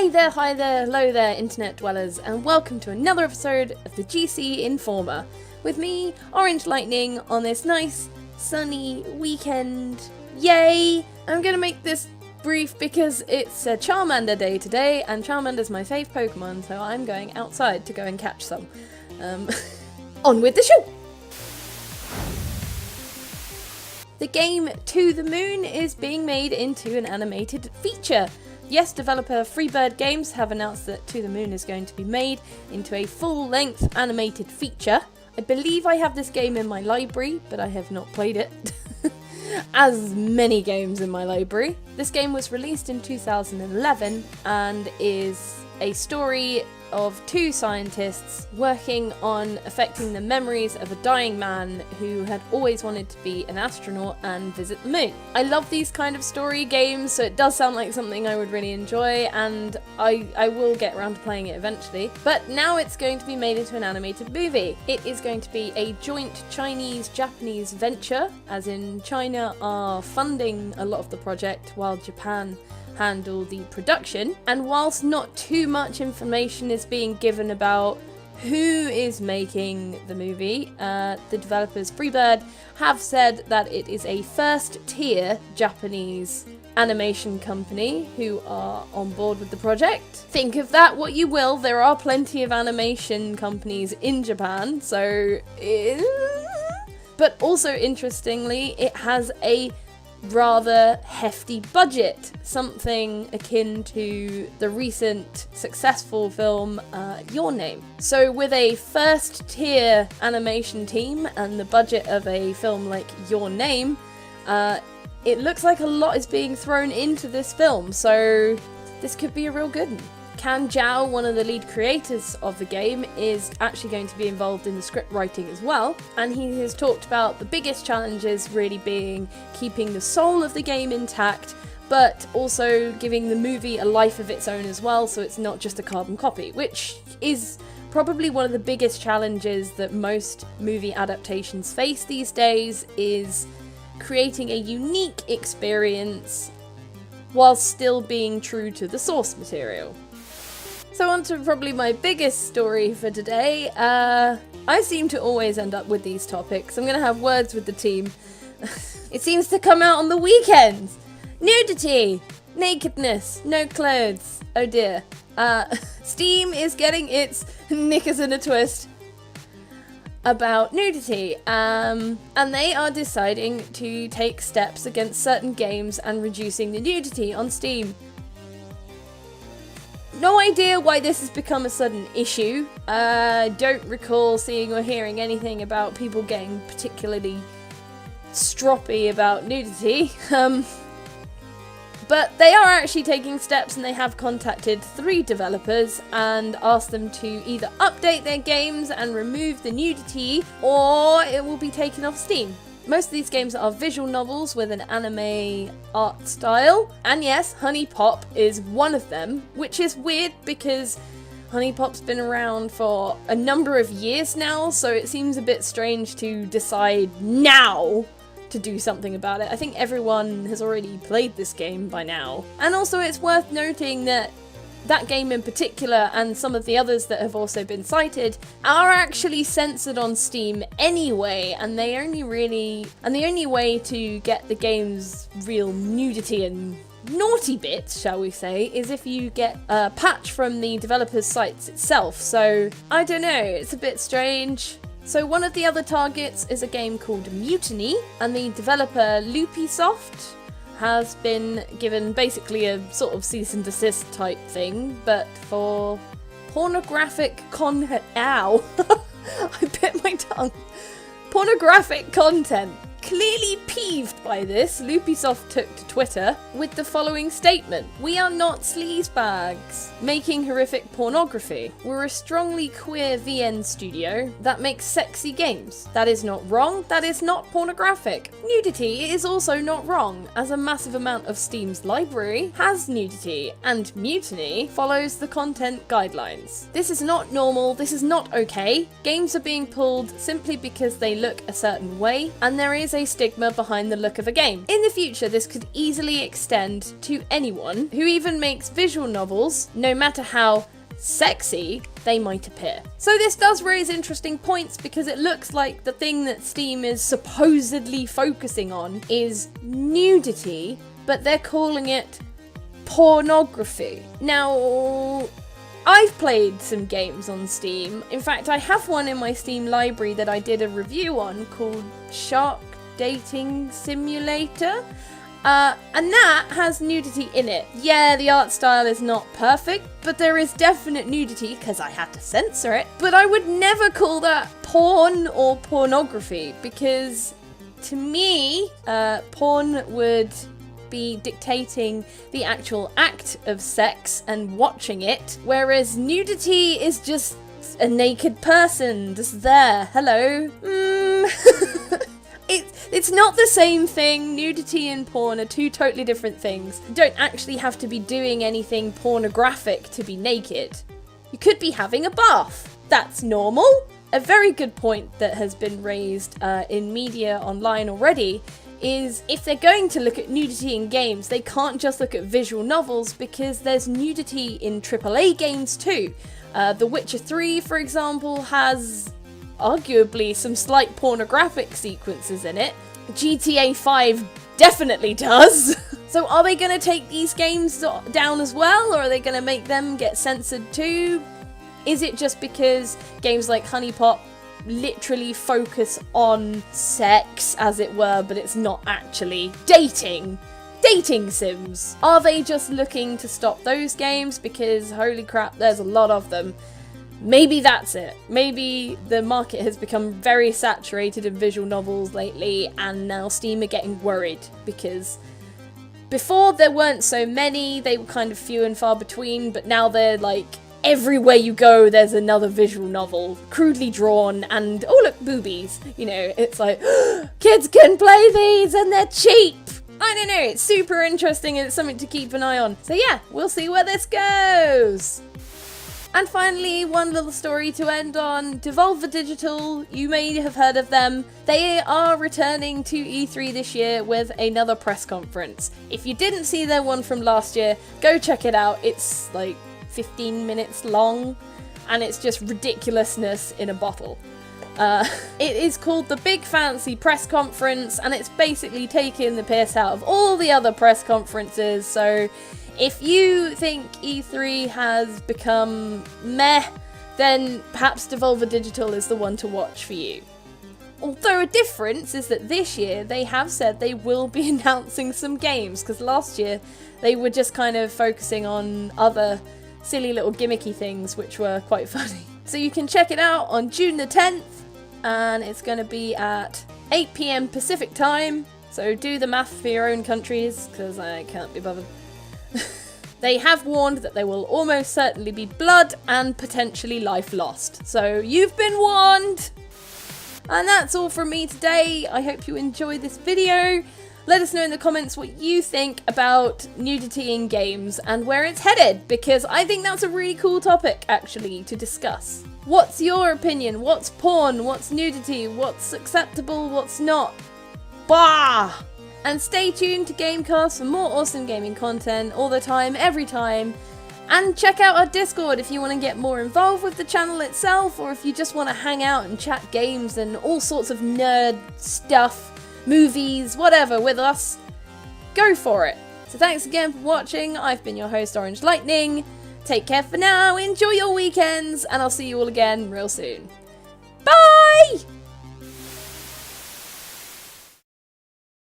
Hey there, hi there, hello there, internet dwellers, and welcome to another episode of the GC Informer, with me, Orange Lightning, on this nice, sunny weekend. Yay! I'm gonna make this brief because it's a Charmander day today, and Charmander's my fave Pokemon, so I'm going outside to go and catch some. On with the show! The game To the Moon is being made into an animated feature. Yes, developer Freebird Games have announced that To the Moon is going to be made into a full-length animated feature. I believe I have this game in my library, but I have not played it. As many games in my library. This game was released in 2011 and is a story of two scientists working on affecting the memories of a dying man who had always wanted to be an astronaut and visit the moon. I love these kind of story games, so it does sound like something I would really enjoy, and I will get around to playing it eventually. But now it's going to be made into an animated movie. It is going to be a joint Chinese-Japanese venture, as in China are funding a lot of the project while Japan handle the production, and whilst not too much information is being given about who is making the movie, the developers Freebird have said that it is a first-tier Japanese animation company who are on board with the project. Think of that what you will, there are plenty of animation companies in Japan, so... But also, interestingly, it has a rather hefty budget, something akin to the recent successful film Your Name. So with a first tier animation team and the budget of a film like Your Name, it looks like a lot is being thrown into this film, so this could be a real good one. Can Zhao, one of the lead creators of the game, is actually going to be involved in the script writing as well, and he has talked about the biggest challenges really being keeping the soul of the game intact, but also giving the movie a life of its own as well, so it's not just a carbon copy, which is probably one of the biggest challenges that most movie adaptations face these days, is creating a unique experience while still being true to the source material. So on to probably my biggest story for today. I seem to always end up with these topics. I'm going to have words with the team. It seems to come out on the weekends. Nudity! Nakedness! No clothes. Oh dear. Steam is getting its knickers in a twist about nudity. And they are deciding to take steps against certain games and reducing the nudity on Steam. No idea why this has become a sudden issue. Don't recall seeing or hearing anything about people getting particularly stroppy about nudity. But they are actually taking steps, and they have contacted 3 developers and asked them to either update their games and remove the nudity, or it will be taken off Steam. Most of these games are visual novels with an anime art style, and yes, Honey Pop is one of them, which is weird because Honey Pop's been around for a number of years now, so it seems a bit strange to decide now to do something about it. I think everyone has already played this game by now. And also it's worth noting that that game in particular, and some of the others that have also been cited, are actually censored on Steam anyway, and the only way to get the game's real nudity and naughty bits, shall we say, is if you get a patch from the developer's sites itself. So, I don't know, it's a bit strange. So one of the other targets is a game called Mutiny, and the developer Loopysoft has been given basically a sort of cease and desist type thing, but for pornographic content. Ow! I bit my tongue. Pornographic content. Clearly peeved by this, Loopysoft took to Twitter with the following statement: "We are not sleazebags making horrific pornography. We're a strongly queer VN studio that makes sexy games. That is not wrong, that is not pornographic. Nudity is also not wrong, as a massive amount of Steam's library has nudity, and Mutiny follows the content guidelines. This is not normal, this is not okay. Games are being pulled simply because they look a certain way, and there is is a stigma behind the look of a game. In the future, this could easily extend to anyone who even makes visual novels, no matter how sexy they might appear. So this does raise interesting points because it looks like the thing that Steam is supposedly focusing on is nudity, but they're calling it pornography. Now, I've played some games on Steam. In fact, I have one in my Steam library that I did a review on called Shark Dating Simulator. And that has nudity in it. Yeah, the art style is not perfect, but there is definite nudity because I had to censor it. But I would never call that porn or pornography because to me, porn would be dictating the actual act of sex and watching it, whereas nudity is just a naked person just there. Hello. It's not the same thing. Nudity and porn are two totally different things. You don't actually have to be doing anything pornographic to be naked. You could be having a bath. That's normal. A very good point that has been raised in media online already is if they're going to look at nudity in games, they can't just look at visual novels because there's nudity in AAA games too. The Witcher 3, for example, has arguably some slight pornographic sequences in it. GTA 5 definitely does. So are they going to take these games down as well, or are they going to make them get censored too? Is it just because games like Honey Pot literally focus on sex, as it were, but it's not actually dating sims? Are they just looking to stop those games because holy crap, there's a lot of them? Maybe that's it. Maybe the market has become very saturated in visual novels lately, and now Steam are getting worried because before there weren't so many, they were kind of few and far between, but now they're like everywhere you go there's another visual novel, crudely drawn, and oh look, boobies. You know, it's like, kids can play these and they're cheap. I don't know, it's super interesting and it's something to keep an eye on. So yeah, we'll see where this goes. And finally, one little story to end on. Devolver Digital, you may have heard of them. They are returning to E3 this year with another press conference. If you didn't see their one from last year, go check it out. It's like 15 minutes long, and it's just ridiculousness in a bottle. It is called the Big Fancy Press Conference, and it's basically taking the piss out of all the other press conferences, so if you think E3 has become meh, then perhaps Devolver Digital is the one to watch for you. Although a difference is that this year they have said they will be announcing some games, because last year they were just kind of focusing on other silly little gimmicky things which were quite funny. So you can check it out on June the 10th, and it's going to be at 8 PM Pacific time, so do the math for your own countries, because I can't be bothered. They have warned that there will almost certainly be blood and potentially life lost. So you've been warned! And that's all from me today. I hope you enjoyed this video. Let us know in the comments what you think about nudity in games and where it's headed, because I think that's a really cool topic actually to discuss. What's your opinion? What's porn? What's nudity? What's acceptable? What's not? Bah! And stay tuned to GameCast for more awesome gaming content all the time, every time. And check out our Discord if you want to get more involved with the channel itself, or if you just want to hang out and chat games and all sorts of nerd stuff, movies, whatever with us. Go for it. So thanks again for watching. I've been your host, Orange Lightning. Take care for now, enjoy your weekends, and I'll see you all again real soon. Bye!